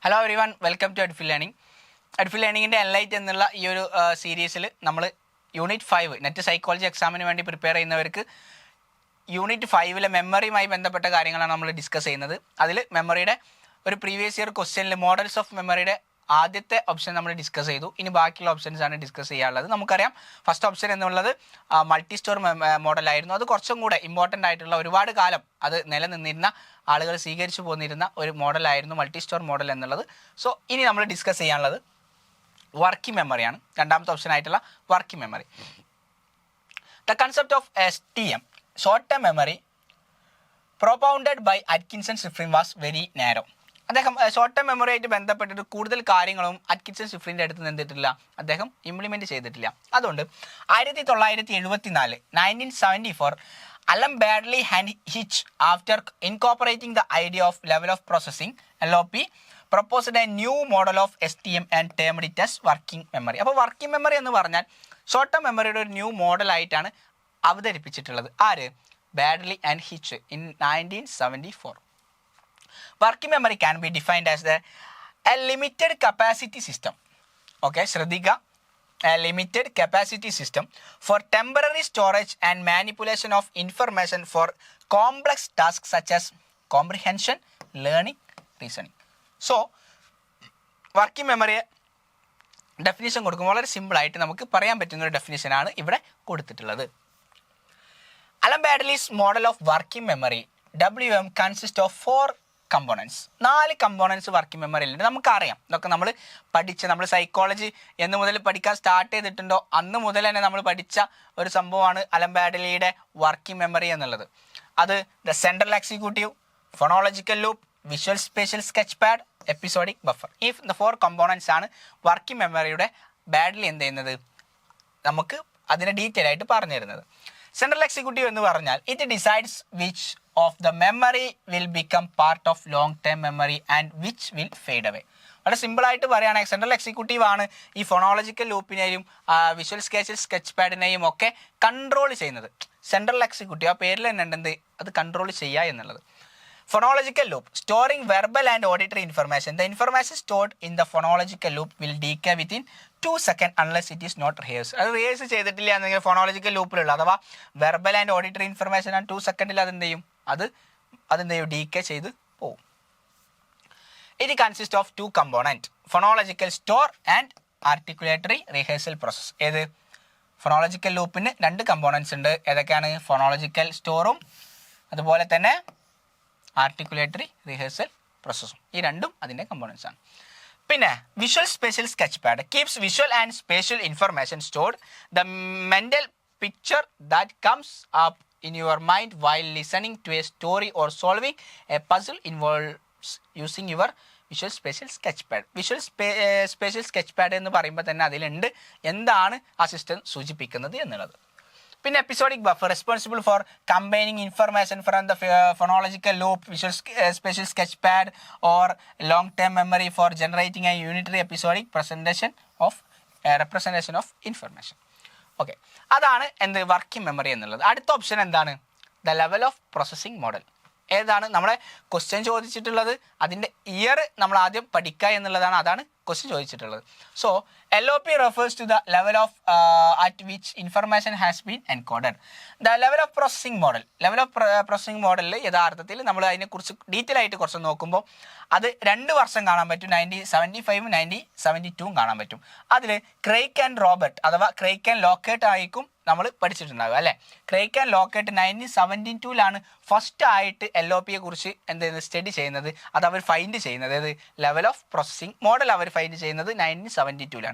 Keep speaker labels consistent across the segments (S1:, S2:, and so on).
S1: Hello everyone, welcome to Edfil learning. Edfil ലേണിങ്ങിൻ്റെ Enlight എന്നുള്ള ഈ ഒരു സീരീസിൽ നമ്മൾ യൂണിറ്റ് 5 നെറ്റ് സൈക്കോളജി എക്സാമിന് വേണ്ടി പ്രിപ്പയർ ചെയ്യുന്നവർക്ക് യൂണിറ്റ് 5 മെമ്മറിയുമായി ബന്ധപ്പെട്ട കാര്യങ്ങളാണ് നമ്മൾ ഡിസ്കസ് ചെയ്യുന്നത്. അതിൽ മെമ്മറിയുടെ ഒരു പ്രീവിയസ് ഇയർ ക്വസ്റ്റ്യനിൽ മോഡൽസ് ഓഫ് മെമ്മറിയുടെ ആദ്യത്തെ ഓപ്ഷൻ നമ്മൾ ഡിസ്കസ് ചെയ്തു. ഇനി ബാക്കിയുള്ള ഓപ്ഷൻസ് ആണ് ഡിസ്കസ് ചെയ്യാനുള്ളത്. നമുക്കറിയാം ഫസ്റ്റ് ഓപ്ഷൻ എന്നുള്ളത് മൾട്ടി സ്റ്റോർ മോഡലായിരുന്നു. അത് കുറച്ചും കൂടെ ഇമ്പോർട്ടൻ്റ് ആയിട്ടുള്ള ഒരുപാട് കാലം അത് നിലനിന്നിരുന്ന ആളുകൾ സ്വീകരിച്ചു പോന്നിരുന്ന ഒരു മോഡലായിരുന്നു മൾട്ടി സ്റ്റോർ മോഡൽ എന്നുള്ളത്. സോ ഇനി നമ്മൾ ഡിസ്കസ് ചെയ്യാനുള്ളത് വർക്കിംഗ് മെമ്മറിയാണ്. രണ്ടാമത്തെ ഓപ്ഷൻ ആയിട്ടുള്ള working memory. The concept of STM short term memory propounded by Atkinson Shiffrin was very narrow. അദ്ദേഹം ഷോർട്ട് ടേം മെമ്മറിയായിട്ട് ബന്ധപ്പെട്ടിട്ട് കൂടുതൽ കാര്യങ്ങളും അറ്റ്കിൻസൺ ഷിഫ്രിൻ്റെ അടുത്ത് നിന്നിട്ടില്ല, അദ്ദേഹം ഇംപ്ലിമെൻറ്റ് ചെയ്തിട്ടില്ല. അതുകൊണ്ട് 1974 1974 അലം badly and hitch after incorporating the idea of level of processing LOP proposed A new model of STM and termed it as working memory. അപ്പോൾ വർക്കിംഗ് മെമ്മറി എന്ന് പറഞ്ഞാൽ ഷോർട്ട് ടേം മെമ്മറിയുടെ ഒരു ന്യൂ മോഡലായിട്ടാണ് അവതരിപ്പിച്ചിട്ടുള്ളത്. ആര്? Badly and hitch in 1974. Working memory can be defined as a limited capacity system. Okay, ശ്രദ്ധിക്കുക, a limited capacity system for temporary storage and manipulation of information for complex tasks such as comprehension, learning, reasoning. So, working memory definition കൊടുക്കുമ്പോൾ വളരെ സിമ്പിളായിട്ട് നമുക്ക് പറയാൻ പറ്റുന്ന ഒരു ഡെഫിനിഷനാണ് ഇവിടെ കൊടുത്തിട്ടുള്ളത്. Alan Baddeley's model of working memory WM consist of 4 components. 4 components working മെമ്മറിയിലുണ്ട്. നമുക്കറിയാം, ഇതൊക്കെ നമ്മൾ നമ്മൾ സൈക്കോളജി എന്ന് മുതൽ പഠിക്കാൻ സ്റ്റാർട്ട് ചെയ്തിട്ടുണ്ടോ അന്ന് മുതൽ തന്നെ നമ്മൾ പഠിച്ച ഒരു സംഭവമാണ് അലൻ ബാഡ്ലിയുടെ വർക്കിംഗ് മെമ്മറി എന്നുള്ളത്. അത് the central executive, phonological loop, visual spatial sketch pad, episodic buffer. ഈ 4 കമ്പോണൻസ് ആണ് വർക്കിംഗ് മെമ്മറിയുടെ ബാഡ്ലി എന്ത് ചെയ്യുന്നത്, നമുക്ക് അതിനെ ഡീറ്റെയിൽ ആയിട്ട് പറഞ്ഞു തരുന്നത്. സെൻട്രൽ എക്സിക്യൂട്ടീവ് എന്ന് പറഞ്ഞാൽ it decides which of the memory will become part of long term memory and which will fade away. വളരെ സിമ്പിളായിട്ട് പറയുകയാണെങ്കിൽ സെൻട്രൽ എക്സിക്യൂട്ടീവ് ആണ് ഈ ഫോണോളജിക്കൽ ലൂപ്പിനെയും വിഷ്വൽ സ്കെച്ച് പാഡിനെയും ഒക്കെ കൺട്രോൾ ചെയ്യുന്നത്. സെൻട്രൽ എക്സിക്യൂട്ടീവ് ആ പേരിൽ തന്നെ ഉണ്ട്, അത് കൺട്രോൾ ചെയ്യുക എന്നുള്ളത്. Phonological loop storing verbal and auditory information. The information stored in the phonological loop will decay within 2 seconds unless it is not rehearsed. അത് റിഹേഴ്സ് ചെയ്തിട്ടില്ല എന്നെങ്കിൽ ഫോണോളജിക്കൽ ലൂപ്പിലുള്ള അഥവാ വെർബൽ ആൻഡ് ഓഡിറ്ററി ഇൻഫർമേഷൻ ആണ് 2 സെക്കൻഡിൽ അതെന്ത് ചെയ്യും, അതെന്ത് ചെയ്യും, ഡീക്കേ ചെയ്ത് പോവും. It consists of 2 components, phonological store and articulatory rehearsal process. ഏത്? ഫോണോളജിക്കൽ ലൂപ്പിന് 2 കമ്പോണൻസ് ഉണ്ട്. ഏതൊക്കെയാണ്? ഫോണോളജിക്കൽ സ്റ്റോറും അതുപോലെ തന്നെ ആർട്ടിക്കുലേറ്ററി റിഹേഴ്സൽ പ്രോസസ്സും. ഈ രണ്ടും അതിൻ്റെ കമ്പോണൻസ് ആണ്. പിന്നെ visual spatial sketch pad keeps visual and spatial information stored. The mental picture that comes up in your mind while listening to a story or solving a puzzle involves using your visual spatial sketch pad. Visual spatial sketch pad എന്ന് പറയുമ്പോൾ തന്നെ അതിലുണ്ട് എന്താണ് ആ system സൂചിപ്പിക്കുന്നത് എന്നുള്ളത്. പിന്നെ episodic buffer responsible for combining information from the phonological loop, visual spatial sketch pad or long term memory four generating A unitary episodic representation of information. Okay, അതാണ് എന്ത് വർക്കിംഗ് മെമ്മറി എന്നുള്ളത്. അടുത്ത ഓപ്ഷൻ എന്താണ്? The level of processing model. ഏതാണ്? നമ്മളെ question ചോദിച്ചിട്ടുള്ളത് അതിൻ്റെ year നമ്മൾ ആദ്യം പഠിക്കുക എന്നുള്ളതാണ്. അതാണ് ക്വസ്റ്റ്യൻ ചോദിച്ചിട്ടുള്ളത്. So LOP refers to the level of at which information has been encoded. The level of processing model. Level of processing മോഡലിൽ യഥാർത്ഥത്തിൽ നമ്മൾ അതിനെക്കുറിച്ച് ഡീറ്റെയിൽ ആയിട്ട് കുറച്ച് നോക്കുമ്പോൾ അത് 2 വർഷം കാണാൻ പറ്റും. 1975 1972 കാണാൻ പറ്റും. അതിൽ ക്രെയ്ക്ക് ആൻഡ് റോബർട്ട് അഥവാ ക്രെയ്ക്ക് ആൻഡ് ലോക്കേട്ട് ആയിരിക്കും നമ്മൾ പഠിച്ചിട്ടുണ്ടാവുക അല്ലേ. ക്രെയ്ക്ക് ആൻഡ് ലോക്കേട്ട് 1972 ഫസ്റ്റ് ആയിട്ട് LOPയെ കുറിച്ച് എന്ത് സ്റ്റഡി ചെയ്യുന്നത്, അത് അവർ ഫൈൻഡ് ചെയ്യുന്നത്. ഏത്? ലെവൽ ഓഫ് പ്രോസസ്സിംഗ് മോഡൽ അവർ ഫൈൻഡ് ചെയ്യുന്നത് 1972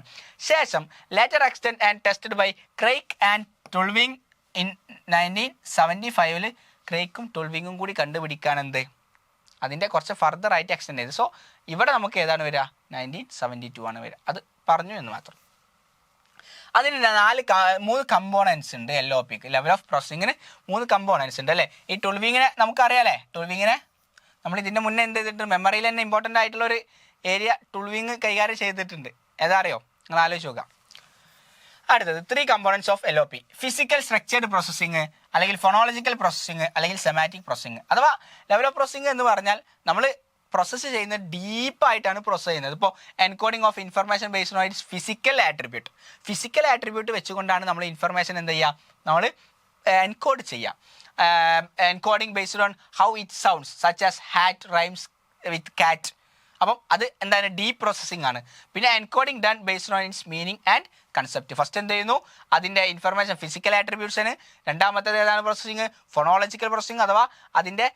S1: ശേഷം later extend and tested by Craik and Tulving in 1975 ക്രെയ്ക്കും ടുൾവിങ്ങും കൂടി കണ്ടുപിടിക്കാൻ എന്ത് അതിൻ്റെ കുറച്ച് ഫർദർ ആയിട്ട് എക്സ്റ്റെൻഡ് ചെയ്ത്. സോ ഇവിടെ നമുക്ക് ഏതാണ് വരിക? 1972 ആണ് വരിക. അത് പറഞ്ഞു എന്ന് മാത്രം. അതിന് 3 കമ്പോണൻസ് ഉണ്ട്. LOPക്ക് ലെവൽ ഓഫ് പ്രോസസ്സിങ്ങിന് 3 കമ്പോണൻസ് ഉണ്ട് അല്ലേ. ഈ ടുൾവിങ്ങിനെ നമുക്കറിയാമല്ലേ. ടുൾവിങ്ങിനെ നമ്മൾ ഇതിൻ്റെ മുന്നേ എന്ത് ചെയ്തിട്ടുണ്ട്, മെമ്മറിയിൽ തന്നെ ഇമ്പോർട്ടൻ്റ് ആയിട്ടുള്ളൊരു ഏരിയ ടുൾവിങ് കൈകാര്യം ചെയ്തിട്ടുണ്ട്. ഏതാ അറിയോ? നിങ്ങൾ ആലോചിച്ച് നോക്കാം. അടുത്തത് 3 components of LOP. Physical structured processing, അല്ലെങ്കിൽ ഫോണോളജിക്കൽ പ്രോസസ്സിങ്, അല്ലെങ്കിൽ സെമാറ്റിക് പ്രോസസ്സിങ്. അഥവാ ലെവൽ ഓഫ് പ്രോസസ്സിങ് എന്ന് പറഞ്ഞാൽ നമ്മൾ പ്രോസസ്സ് ചെയ്യുന്നത് ഡീപ്പായിട്ടാണ് പ്രോസസ്സ് ചെയ്യുന്നത്. ഇപ്പോൾ encoding of information based on its physical attribute വെച്ചുകൊണ്ടാണ് നമ്മൾ ഇൻഫർമേഷൻ എന്ത് ചെയ്യുക, നമ്മൾ എൻകോഡ് ചെയ്യുക. Encoding based on how it sounds such as hat rhymes with cat. അപ്പം അത് എന്താണ്, ഡീപ്പ് പ്രോസസ്സിംഗ് ആണ്. പിന്നെ encoding done based on its meaning and concept. First എന്ത് ചെയ്യുന്നു, അതിൻ്റെ ഇൻഫർമേഷൻ ഫിസിക്കൽ ആട്രിബ്യൂട്ട്സിന്. രണ്ടാമത്തേത് ഏതാണ് പ്രോസസ്സിങ്, ഫോണോളജിക്കൽ പ്രോസസ്സിങ് അഥവാ അതിൻ്റെ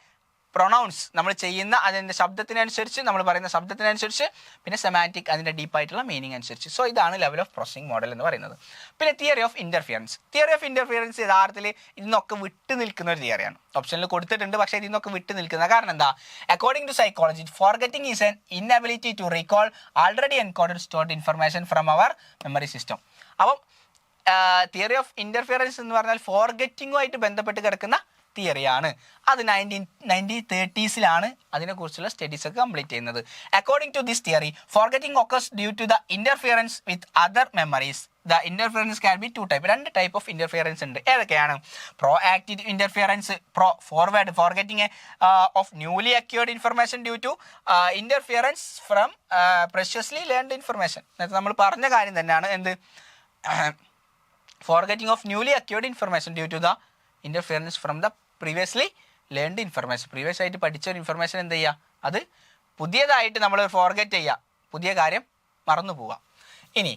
S1: പ്രൊണൗൺസ് നമ്മൾ ചെയ്യുന്ന അതിൻ്റെ ശബ്ദത്തിനനുസരിച്ച്, നമ്മൾ പറയുന്ന ശബ്ദത്തിനനുസരിച്ച്. പിന്നെ സെമാൻറ്റിക് അതിൻ്റെ ഡീപ്പായിട്ടുള്ള മീനിങ് അനുസരിച്ച്. സോ ഇതാണ് ലെവൽ ഓഫ് പ്രോസസ്സിംഗ് മോഡൽ എന്ന് പറയുന്നത്. പിന്നെ തിയറി ഓഫ് ഇൻ്റർഫിയറൻസ് യഥാർത്ഥത്തിൽ ഇതിന്നൊക്കെ വിട്ടു നിൽക്കുന്ന ഒരു തിയറിയാണ്. ഓപ്ഷനിൽ കൊടുത്തിട്ടുണ്ട്, പക്ഷേ ഇതിന്നൊക്കെ വിട്ടു നിൽക്കുന്ന കാരണം എന്താ, according to psychology forgetting is an inability to recall already encoded stored information from our memory system. അപ്പം തിയറി ഓഫ് ഇൻ്റർഫിയറൻസ് എന്ന് പറഞ്ഞാൽ ഫോർഗെറ്റിങ്ങുമായിട്ട് ബന്ധപ്പെട്ട് കിടക്കുന്ന തിയറിയാണ്. അത് 1930s അതിനെക്കുറിച്ചുള്ള സ്റ്റഡീസ് ഒക്കെ കംപ്ലീറ്റ് ചെയ്യുന്നത്. According to this theory forgetting occurs due to the interference with other memories. The interference can be രണ്ട് ടൈപ്പ് ഓഫ് ഇൻ്റർഫിയറൻസ് ഉണ്ട്. ഏതൊക്കെയാണ്, proactive interference, forward forgetting of newly acquired information due to interference from previously learned information. നേരത്തെ നമ്മൾ പറഞ്ഞ കാര്യം തന്നെയാണ്. എന്ത്, forgetting of newly acquired information due to the interference from the previously learned information. Previous ആയിട്ട് പഠിച്ച ഒരു information എന്ത് ചെയ്യുക, അത് പുതിയതായിട്ട് നമ്മൾ ഫോർഗെറ്റ് ചെയ്യുക, പുതിയ കാര്യം മറന്നു പോവുക. ഇനി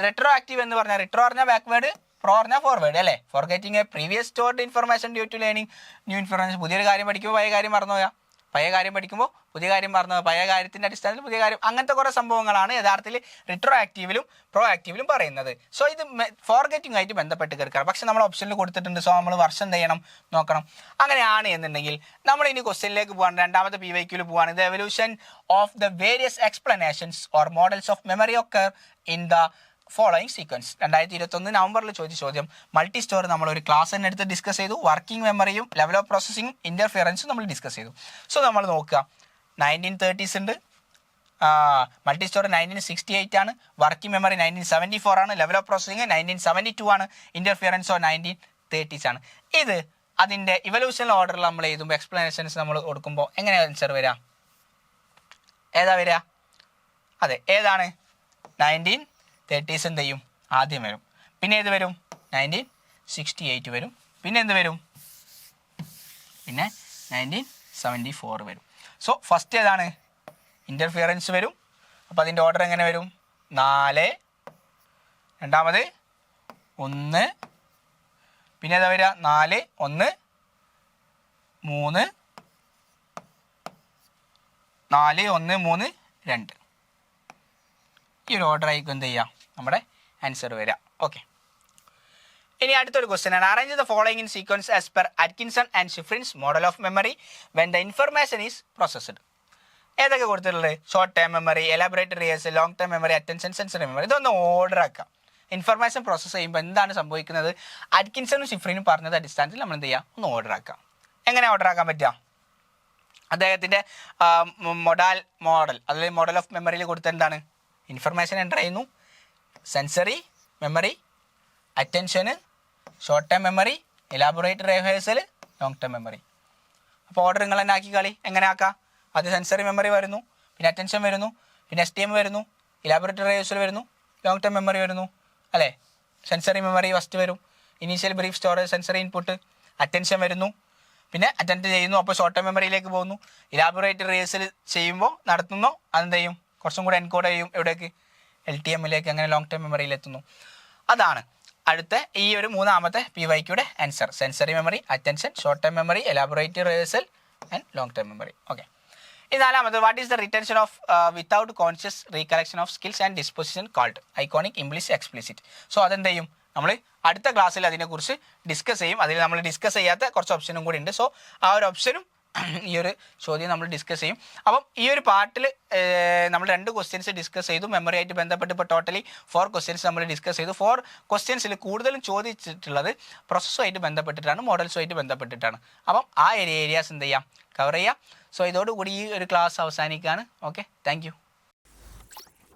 S1: റെട്രോ ആക്റ്റീവ് എന്ന് പറഞ്ഞാൽ, റെട്രോ പറഞ്ഞാൽ ബാക്ക്വേർഡ്, പ്രോ പറഞ്ഞാൽ ഫോർവേഡ് അല്ലേ. Forgetting a previous stored information due to learning new information. പുതിയൊരു കാര്യം പഠിക്കുമ്പോൾ പഴയ കാര്യം മറന്നു പോയാൽ, പഴയ കാര്യം പഠിക്കുമ്പോൾ പുതിയ കാര്യം മറന്നു പോയാൽ, പഴയ കാര്യത്തിൻ്റെ അടിസ്ഥാനത്തിൽ പുതിയ കാര്യം, അങ്ങനത്തെ കുറേ സംഭവങ്ങളാണ് യഥാർത്ഥത്തിൽ റിട്രോ ആക്റ്റീവിലും പ്രോ ആക്റ്റീവിലും പറയുന്നത്. സോ ഇത് ഫോർഗെറ്റിംഗ് ആയിട്ട് ബന്ധപ്പെട്ട് കിടക്കണം. പക്ഷെ നമ്മൾ ഓപ്ഷനിൽ കൊടുത്തിട്ടുണ്ട്. സോ നമ്മൾ വർഷം എന്ത് ചെയ്യണം, നോക്കണം. അങ്ങനെയാണ് എന്നുണ്ടെങ്കിൽ നമ്മൾ ഇനി ക്വസ്റ്റ്യനിലേക്ക് പോകാൻ, രണ്ടാമത്തെ PYQയിൽ പോവാണ്. The evolution of the various explanations or models of memory occur in the following sequence. 2021 നവംബറിൽ ചോദിച്ച ചോദ്യം. മൾട്ടി സ്റ്റോർ നമ്മളൊരു ക്ലാസ് തന്നെ എടുത്ത് ഡിസ്കസ് ചെയ്തു. വർക്കിംഗ് മെമ്മറിയും ലെവൽ ഓഫ് പ്രോസസ്സിങ്ങും ഇൻ്റർഫിയറൻസും നമ്മൾ ഡിസ്കസ് ചെയ്തു. സോ നമ്മൾ നോക്കുക, 1930s ഉണ്ട്, മൾട്ടി സ്റ്റോർ 1968 ആണ്, വർക്കിംഗ് മെമ്മറി 1974 ആണ്, ലെവൽ ഓഫ് പ്രോസസ്സിങ് 1972 ആണ്, ഇൻ്റർഫിയറൻസോ 1930s ആണ്. ഇത് അതിൻ്റെ ഇവല്യൂഷണൽ ഓർഡറിൽ നമ്മൾ എഴുതുമ്പോൾ, എക്സ്പ്ലനേഷൻസ് നമ്മൾ കൊടുക്കുമ്പോൾ എങ്ങനെ ആൻസർ വരിക, ഏതാ വരിക, അതെ ഏതാണ്, 1930s എന്ത് ചെയ്യും, ആദ്യം വരും. പിന്നെ ഏത് വരും, 1968 വരും. പിന്നെ എന്ത് വരും, പിന്നെ 1974 വരും. സോ ഫസ്റ്റ് ഏതാണ്, ഇൻ്റർഫിയറൻസ് വരും. അപ്പോൾ അതിൻ്റെ ഓർഡർ എങ്ങനെ വരും, 4, രണ്ടാമത് 1, പിന്നെ ഏതാ വരിക, 4, 1, 3, 4, 1, 3, 2. ഈ ഒരു ഓർഡർ ആയിരിക്കും എന്ത് ചെയ്യുക, നമ്മുടെ ആൻസർ വരിക. ഓക്കെ, ഇനി അടുത്തൊരു ക്വസ്റ്റ്യൻ ആണ്. Arrange the following in sequence as per Atkinson and Shiffrin's model of memory when the information is processed. ഏതൊക്കെ കൊടുത്തിട്ടുള്ളത്, short term memory, elaborated rehearsal, long term memory, attention, sensory memory. ഇതൊന്ന് order ആക്കാം. Information process ചെയ്യുമ്പോൾ എന്താണ് സംഭവിക്കുന്നത്, അറ്റ്കിൻസണും ഷിഫ്രിനും പറഞ്ഞത് അടിസ്ഥാനത്തിൽ നമ്മൾ എന്ത് ചെയ്യുക, ഒന്ന് ഓർഡർ ആക്കാം. എങ്ങനെ ഓർഡർ ആക്കാൻ പറ്റുക, അദ്ദേഹത്തിൻ്റെ മോഡൽ അതിൽ മോഡൽ ഓഫ് മെമ്മറിയിൽ കൊടുത്ത എന്താണ്, ഇൻഫർമേഷൻ എൻ്റർ ചെയ്യുന്നു, സെൻസറി മെമ്മറി, അറ്റൻഷന്, short term memory, elaborated rehearsal, long term memory. അപ്പോൾ ഓർഡർ നിങ്ങൾ തന്നെ ആക്കി കളി. എങ്ങനെ ആക്കാം, അത് സെൻസറി മെമ്മറി വരുന്നു, പിന്നെ അറ്റൻഷൻ വരുന്നു, പിന്നെ STM വരുന്നു, എലാബറേറ്റഡ് റിഹേഴ്സൽ വരുന്നു, ലോങ് ടേം മെമ്മറി വരുന്നു അല്ലേ. സെൻസറി മെമ്മറി ഫസ്റ്റ് വരും, initial brief storage, sensory input, attention വരുന്നു, പിന്നെ അറ്റൻഡ് ചെയ്യുന്നു, അപ്പോൾ ഷോർട്ട് ടേം മെമ്മറിയിലേക്ക് പോകുന്നു. എലാബറേറ്റഡ് റിഹേഴ്സൽ ചെയ്യുമ്പോൾ നടത്തുന്നു, അതെന്ത് ചെയ്യും, കുറച്ചും കൂടെ എൻകോഡ് ചെയ്യും, എവിടേക്ക്, LTMലേക്ക്, അങ്ങനെ ലോങ് ടേം മെമ്മറിയിൽ എത്തുന്നു. അതാണ് അടുത്ത ഈ ഒരു മൂന്നാമത്തെ PYQയുടെ answer. Sensory memory, attention, short term memory, elaborated rehearsal and long term memory. Okay, ഈ നാലാമത്, what is the retention of without conscious recollection of skills and disposition called iconic, implicit, explicit. So അതെന്ത് ചെയ്യും, നമ്മൾ അടുത്ത ക്ലാസ്സിൽ അതിനെക്കുറിച്ച് discuss ചെയ്യും. അതിൽ നമ്മൾ ഡിസ്കസ് ചെയ്യാത്ത കുറച്ച് ഓപ്ഷനും കൂടി ഉണ്ട്. സോ ആ ഒരു ഓപ്ഷനും ഈ ഒരു ചോദ്യം നമ്മൾ ഡിസ്കസ് ചെയ്യും. അപ്പം ഈ ഒരു പാർട്ടിൽ നമ്മൾ 2 ക്വസ്റ്റ്യൻസ് ഡിസ്കസ് ചെയ്തു. മെമ്മറി ആയിട്ട് ബന്ധപ്പെട്ട് ഇപ്പോൾ ടോട്ടലി 4 ക്വസ്റ്റ്യൻസ് നമ്മൾ ഡിസ്കസ് ചെയ്തു. 4 ക്വസ്റ്റ്യൻസിൽ കൂടുതലും ചോദിച്ചിട്ടുള്ളത് പ്രോസസ്സുമായിട്ട് ബന്ധപ്പെട്ടിട്ടാണ്, മോഡൽസുമായിട്ട് ബന്ധപ്പെട്ടിട്ടാണ്. അപ്പം ആ ഏരിയാസ് എന്ത് ചെയ്യാം, കവർ ചെയ്യാം. സോ ഇതോടുകൂടി ഈ ഒരു ക്ലാസ് അവസാനിക്കുകയാണ്. Okay, thank you.